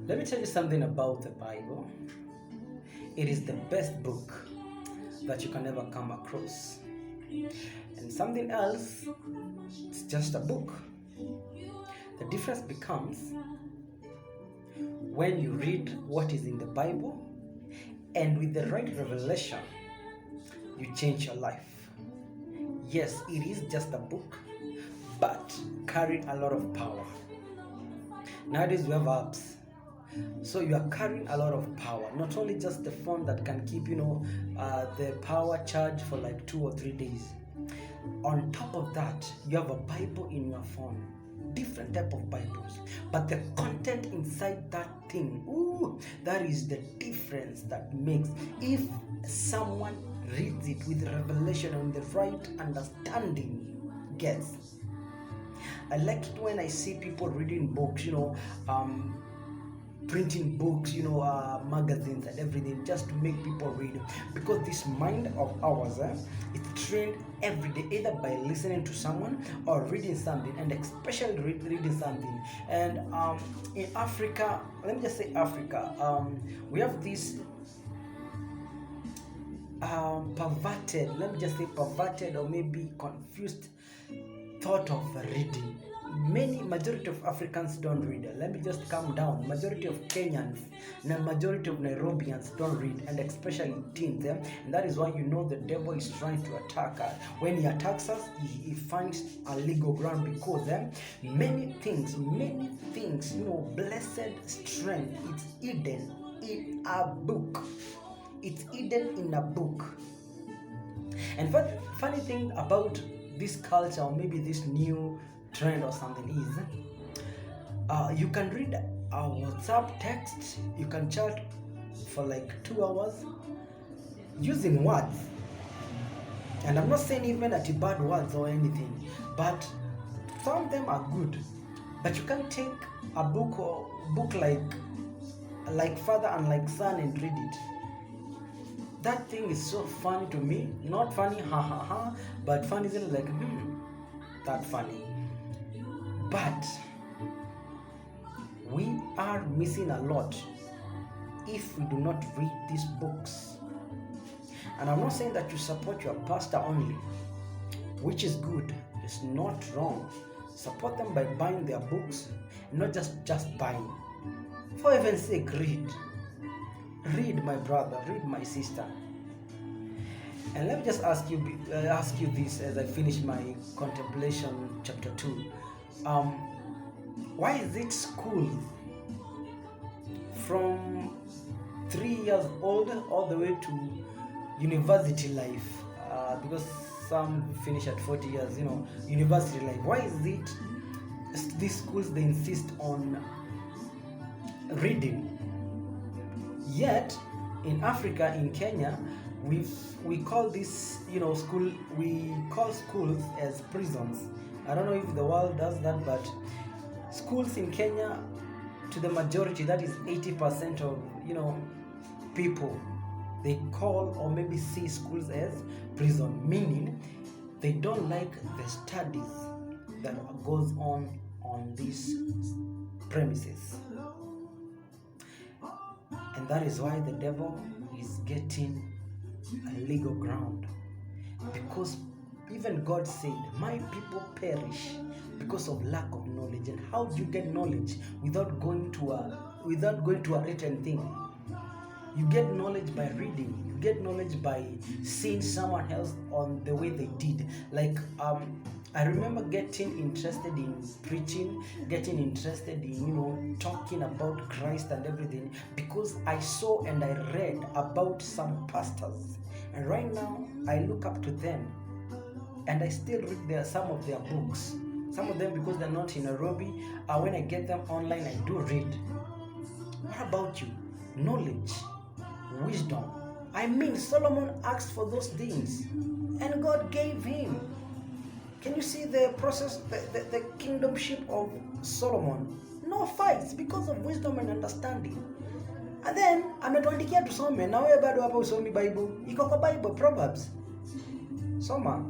Let me tell you something about the Bible. It is the best book that you can ever come across. And something else, it's just a book. The difference becomes when you read what is in the Bible, and with the right revelation, you change your life. Yes, it is just a book, but carrying a lot of power. Nowadays we have apps, so you are carrying a lot of power. Not only just the phone that can keep the power charged for like 2 or 3 days. On top of that, you have a Bible in your phone, different type of Bibles, but the content inside that thing, that is the difference that makes. If someone reads it with revelation and the right understanding, gets. I like it when I see people reading books, printing books, magazines and everything, just to make people read, because this mind of ours is trained every day, either by listening to someone or reading something, and especially reading something. And in Africa, let me just say Africa, we have this perverted or maybe confused thought of reading. Majority of Africans don't read. Let me just calm down. Majority of Kenyans and majority of Nairobians don't read, and especially teens. And that is why the devil is trying to attack us. When he attacks us, he finds a legal ground, because many things, blessed strength, it's hidden in a book. It's hidden in a book. And funny thing about this culture, or maybe this new trend or something, is you can read a WhatsApp text, you can chat for like 2 hours using words. And I'm not saying even that bad words or anything, but some of them are good. But you can take a book like Father and like Son and read it. That thing is so funny to me. Not funny, but funny isn't like, that funny. But we are missing a lot if we do not read these books. And I'm not saying that you support your pastor only, which is good. It's not wrong. Support them by buying their books, not just buying. For heaven's sake, read. Read, my brother, read, my sister. And let me just ask you this as I finish my Contemplation chapter 2. Why is it school from 3 years old all the way to university life? Because some finish at 40 years, university life. Why is it these schools, they insist on reading? Yet in Africa, in Kenya, we call this we call schools as prisons. I don't know if the world does that, but schools in Kenya, to the majority, that is 80% of people, they call or maybe see schools as prison, meaning they don't like the studies that goes on these premises. And that is why the devil is getting a legal ground, because even God said, my people perish because of lack of knowledge. And how do you get knowledge without going to a written thing? You get knowledge by reading. You get knowledge by seeing someone else on the way they did. Like I remember getting interested in preaching, getting interested in talking about Christ and everything, because I saw and I read about some pastors, and right now I look up to them, and I still read some of their books. Some of them, because they're not in Nairobi, when I get them online, I do read. What about you? Knowledge, wisdom. Solomon asked for those things, and God gave him. Can you see the process, the kingdomship of Solomon? No fights, because of wisdom and understanding. And then ametuandikia tusome, na wewe bado hapa usomi Bible. Iko kwa Bible, Proverbs. Soma.